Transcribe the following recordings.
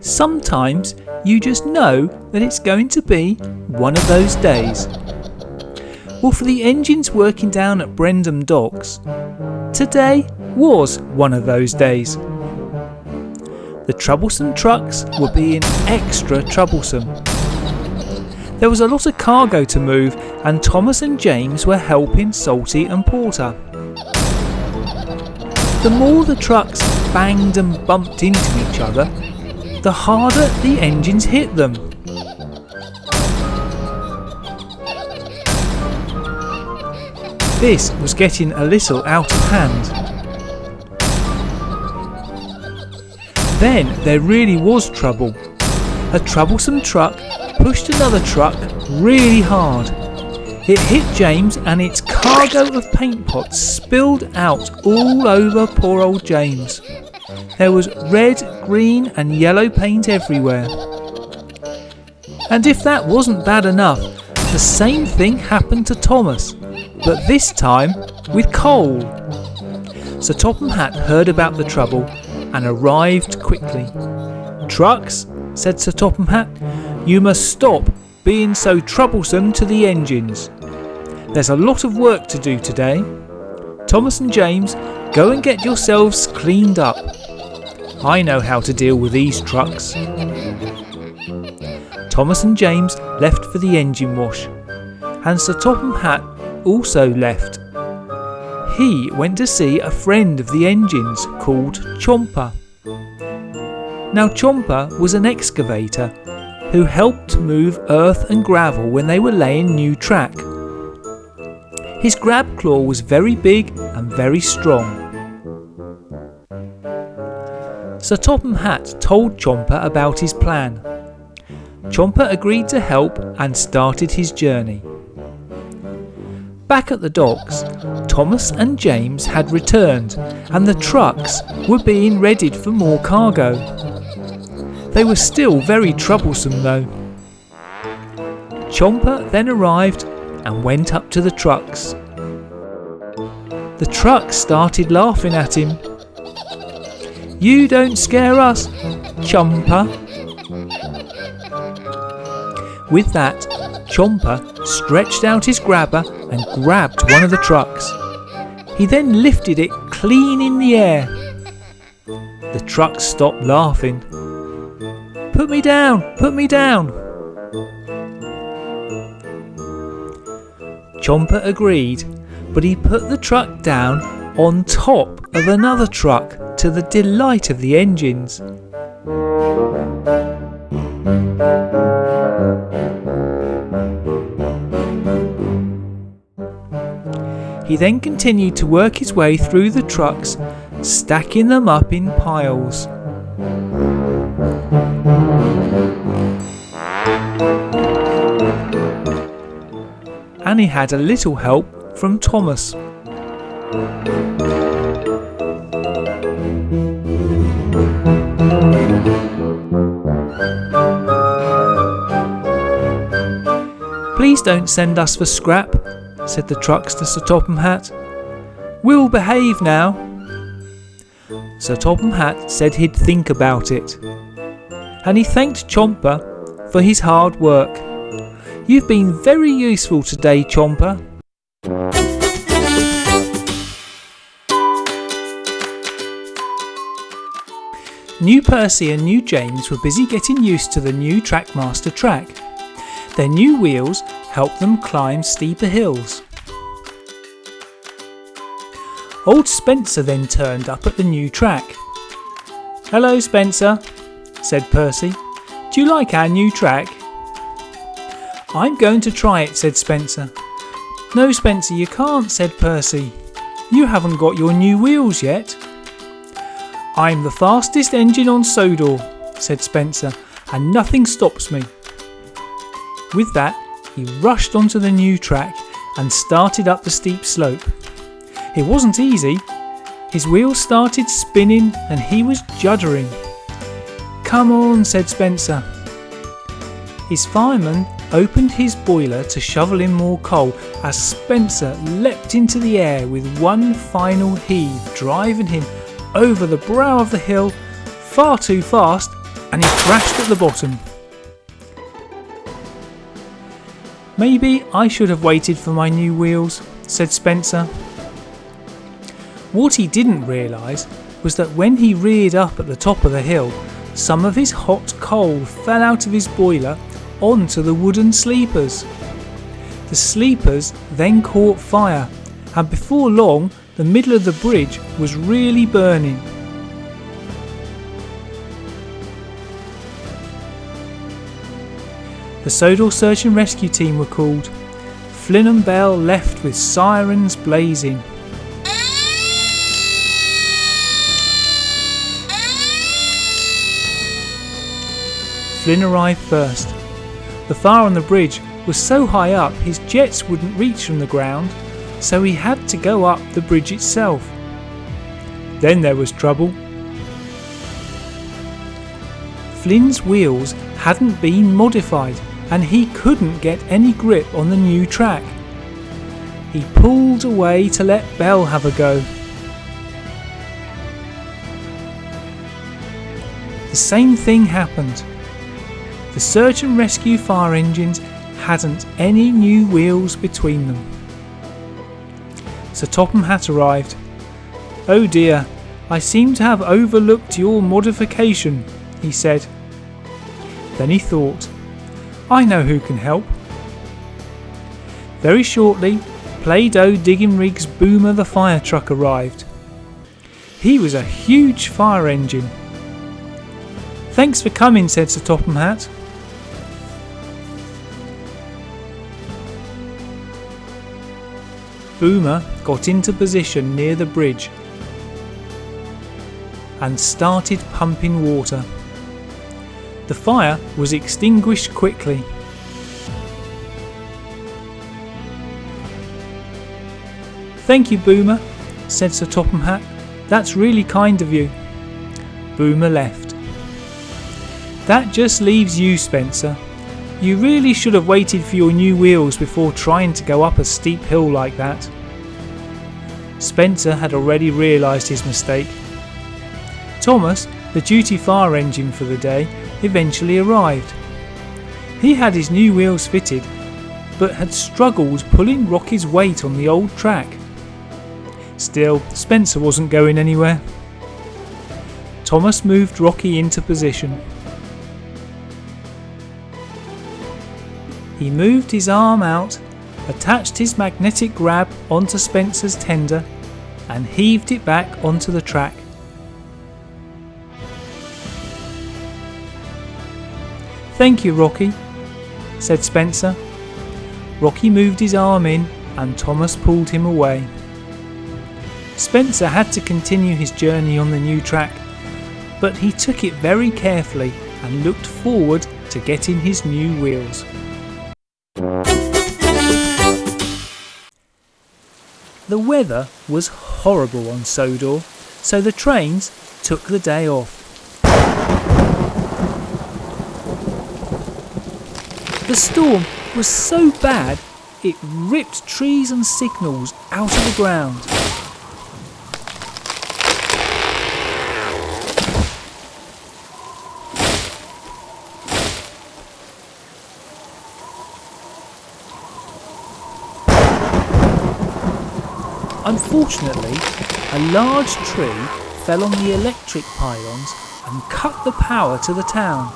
Sometimes you just know that it's going to be one of those days. Well, for the engines working down at Brendam Docks, today was one of those days. The troublesome trucks were being extra troublesome. There was a lot of cargo to move, and Thomas and James were helping Salty and Porter. The more the trucks banged and bumped into each other, the harder the engines hit them. This was getting a little out of hand. Then there really was trouble. A troublesome truck pushed another truck really hard. It hit James and its cargo of paint pots spilled out all over poor old James. There was red, green and yellow paint everywhere. And if that wasn't bad enough, the same thing happened to Thomas, but this time with coal. Sir Topham Hatt heard about the trouble and arrived quickly. "Trucks," said Sir Topham Hatt, "you must stop being so troublesome to the engines. There's a lot of work to do today. Thomas and James, go and get yourselves cleaned up. I know how to deal with these trucks." Thomas and James left for the engine wash, and Sir Topham Hatt also left. He went to see a friend of the engines called Chomper. Now Chomper was an excavator who helped move earth and gravel when they were laying new track. His grab claw was very big and very strong. Sir Topham Hatt told Chomper about his plan. Chomper agreed to help and started his journey. Back at the docks, Thomas and James had returned and the trucks were being readied for more cargo. They were still very troublesome though. Chomper then arrived and went up to the trucks. The trucks started laughing at him. "You don't scare us, Chomper." With that, Chomper stretched out his grabber and grabbed one of the trucks. He then lifted it clean in the air. The trucks stopped laughing. "Put me down! Put me down!" Chomper agreed, but he put the truck down on top of another truck to the delight of the engines. He then continued to work his way through the trucks, stacking them up in piles. And he had a little help from Thomas. "Please don't send us for scrap," said the trucks to Sir Topham Hatt. "We'll behave now." Sir Topham Hatt said he'd think about it, and he thanked Chomper for his hard work. "You've been very useful today, Chomper." New Percy and new James were busy getting used to the new Trackmaster track. Their new wheels helped them climb steeper hills. Old Spencer then turned up at the new track. "Hello, Spencer," said Percy. "Do you like our new track?" "I'm going to try it," said Spencer. "No, Spencer, you can't," said Percy. "You haven't got your new wheels yet." "I'm the fastest engine on Sodor," said Spencer, "and nothing stops me." With that, he rushed onto the new track and started up the steep slope. It wasn't easy. His wheels started spinning and he was juddering. "Come on," said Spencer. His fireman opened his boiler to shovel in more coal as Spencer leapt into the air with one final heave, driving him over the brow of the hill far too fast, and he crashed at the bottom. "Maybe I should have waited for my new wheels," said Spencer. What he didn't realise was that when he reared up at the top of the hill, some of his hot coal fell out of his boiler onto the wooden sleepers. The sleepers then caught fire, and before long the middle of the bridge was really burning. The Sodor search and rescue team were called. Flynn and Bell left with sirens blazing. Flynn arrived first. The fire on the bridge was so high up his jets wouldn't reach from the ground, so he had to go up the bridge itself. Then there was trouble. Flynn's wheels hadn't been modified and he couldn't get any grip on the new track. He pulled away to let Bell have a go. The same thing happened. The search and rescue fire engines hadn't any new wheels between them. Sir Topham Hatt arrived. "Oh dear, I seem to have overlooked your modification," he said. Then he thought, "I know who can help." Very shortly, Play-Doh Diggin Rigs Boomer the fire truck arrived. He was a huge fire engine. "Thanks for coming," said Sir Topham Hatt. Boomer got into position near the bridge and started pumping water. The fire was extinguished quickly. "Thank you, Boomer," said Sir Topham Hatt. "That's really kind of you." Boomer left. "That just leaves you, Spencer. You really should have waited for your new wheels before trying to go up a steep hill like that." Spencer had already realised his mistake. Thomas, the duty fire engine for the day, eventually arrived. He had his new wheels fitted, but had struggled pulling Rocky's weight on the old track. Still, Spencer wasn't going anywhere. Thomas moved Rocky into position. He moved his arm out, attached his magnetic grab onto Spencer's tender, and heaved it back onto the track. "Thank you, Rocky," said Spencer. Rocky moved his arm in and Thomas pulled him away. Spencer had to continue his journey on the new track, but he took it very carefully and looked forward to getting his new wheels. The weather was horrible on Sodor, so the trains took the day off. The storm was so bad it ripped trees and signals out of the ground. Unfortunately, a large tree fell on the electric pylons and cut the power to the town.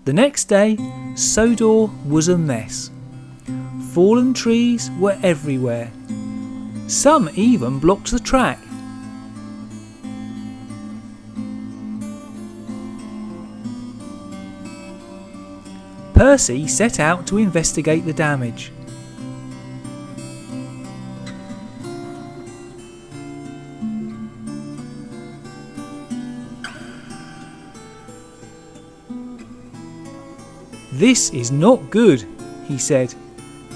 The next day, Sodor was a mess. Fallen trees were everywhere. Some even blocked the track. Percy set out to investigate the damage. "This is not good," he said,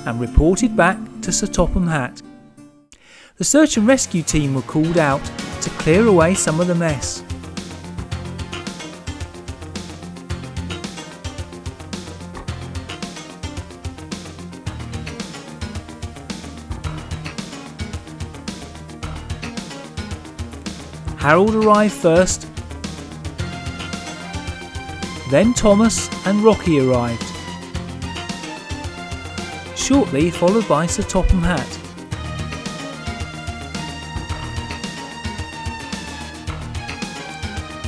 and reported back to Sir Topham Hatt. The search and rescue team were called out to clear away some of the mess. Harold arrived first, then Thomas and Rocky arrived, shortly followed by Sir Topham Hatt.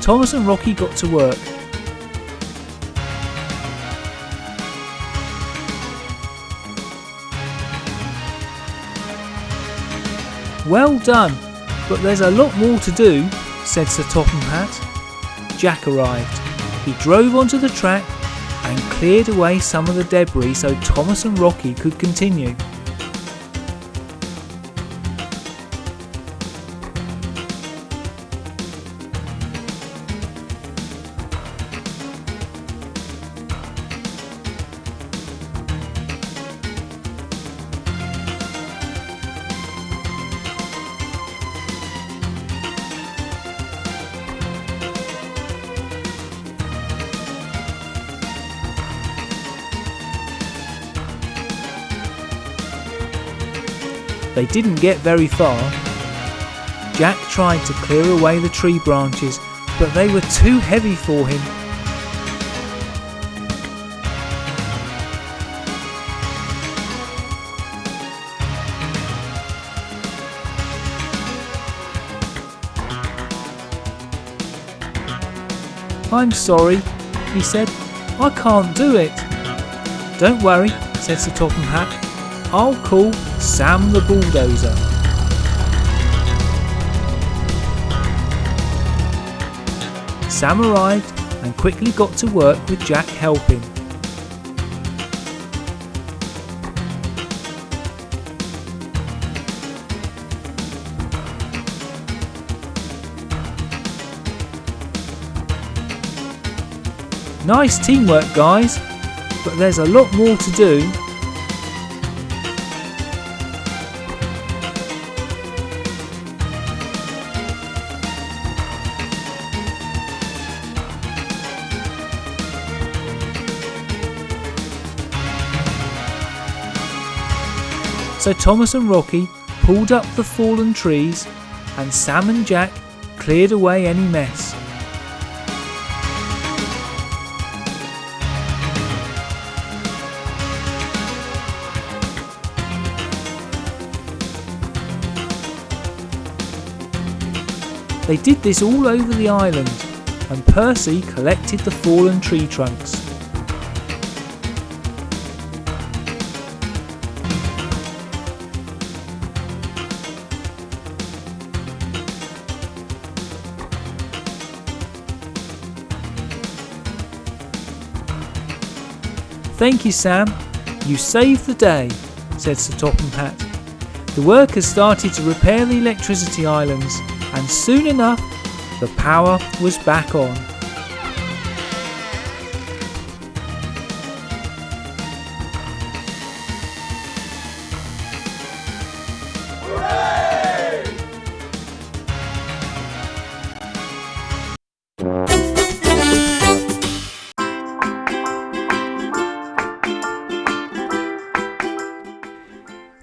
Thomas and Rocky got to work. "Well done, but there's a lot more to do," said Sir Topham Hatt. Jack arrived. He drove onto the track and cleared away some of the debris so Thomas and Rocky could continue. They didn't get very far. Jack tried to clear away the tree branches, but they were too heavy for him. "I'm sorry," he said. "I can't do it." "Don't worry," said Sir Topham Hatt. "I'll call Sam the bulldozer." Sam arrived and quickly got to work with Jack helping. "Nice teamwork, guys, but there's a lot more to do." So Thomas and Rocky pulled up the fallen trees and Sam and Jack cleared away any mess. They did this all over the island, and Percy collected the fallen tree trunks. "Thank you, Sam. You saved the day," said Sir Topham Hatt. The workers started to repair the electricity islands, and soon enough the power was back on.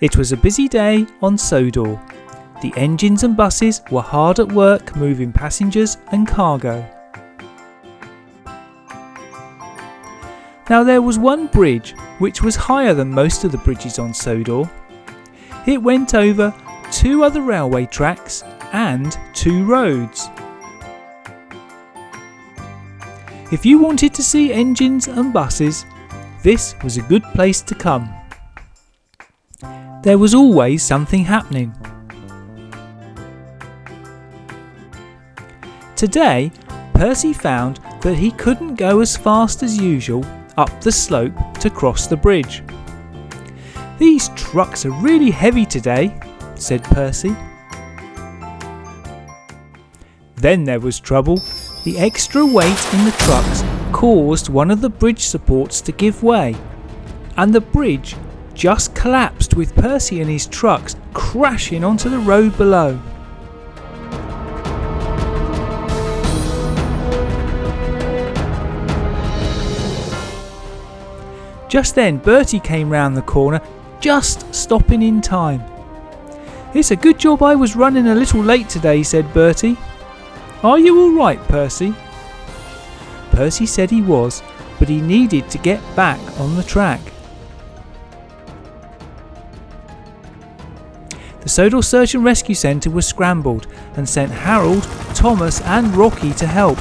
It was a busy day on Sodor. The engines and buses were hard at work moving passengers and cargo. Now there was one bridge which was higher than most of the bridges on Sodor. It went over 2 other railway tracks and 2 roads. If you wanted to see engines and buses, this was a good place to come. There was always something happening. Today, Percy found that he couldn't go as fast as usual up the slope to cross the bridge. "These trucks are really heavy today," said Percy. Then there was trouble. The extra weight in the trucks caused one of the bridge supports to give way, and the bridge just collapsed with Percy and his trucks crashing onto the road below. Just then Bertie came round the corner, just stopping in time. "It's a good job I was running a little late today," said Bertie. "Are you all right, Percy?" Percy said he was, but he needed to get back on the track. The Sodor Search and Rescue Centre was scrambled and sent Harold, Thomas and Rocky to help.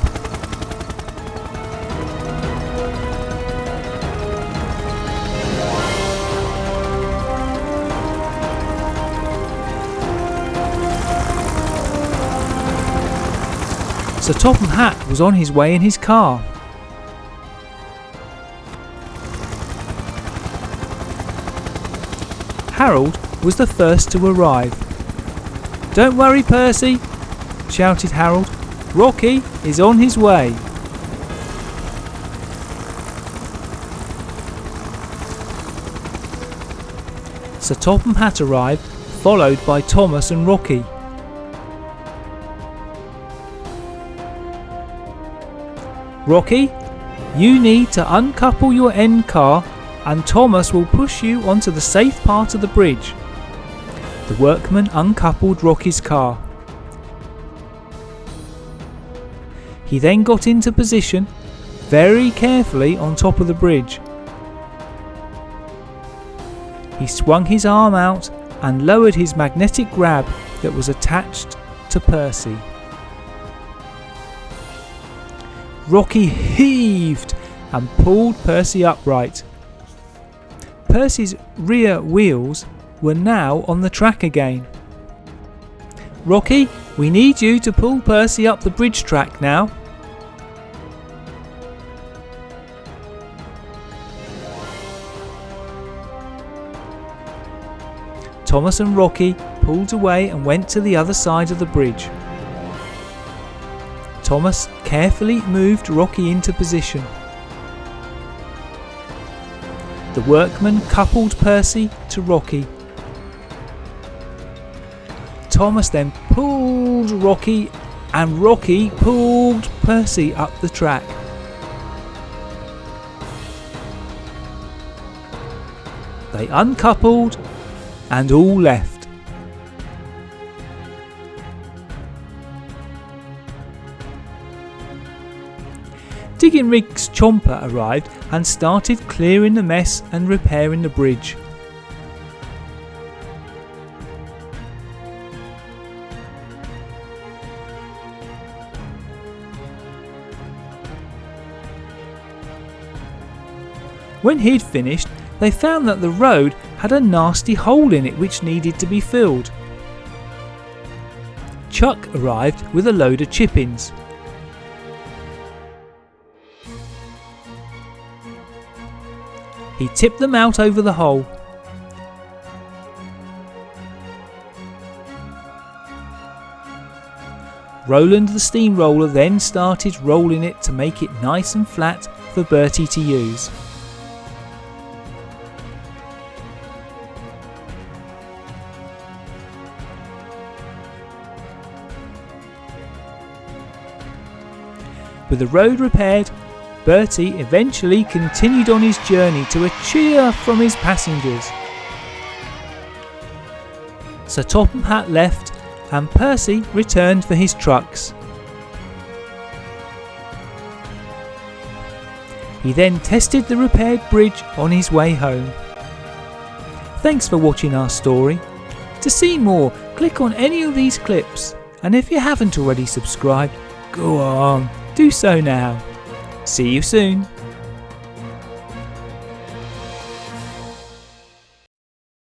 Sir Topham Hatt was on his way in his car. Harold was the first to arrive. "Don't worry, Percy," shouted Harold. "Rocky is on his way." Sir Topham Hatt arrived, followed by Thomas and Rocky. "Rocky, you need to uncouple your end car and Thomas will push you onto the safe part of the bridge." The workman uncoupled Rocky's car. He then got into position very carefully on top of the bridge. He swung his arm out and lowered his magnetic grab that was attached to Percy. Rocky heaved and pulled Percy upright. Percy's rear wheels were now on the track again. "Rocky, we need you to pull Percy up the bridge track now." Thomas and Rocky pulled away and went to the other side of the bridge. Thomas carefully moved Rocky into position. The workman coupled Percy to Rocky. Thomas then pulled Rocky and Rocky pulled Percy up the track. They uncoupled and all left. Diggin Rigs' Chomper arrived and started clearing the mess and repairing the bridge. When he'd finished, they found that the road had a nasty hole in it which needed to be filled. Chuck arrived with a load of chip-ins. He tipped them out over the hole. Roland the steamroller then started rolling it to make it nice and flat for Bertie to use. With the road repaired, Bertie eventually continued on his journey to a cheer from his passengers. Sir Topham Hatt left and Percy returned for his trucks. He then tested the repaired bridge on his way home. Thanks for watching our story. To see more, click on any of these clips, and if you haven't already subscribed, go on, do so now. See you soon.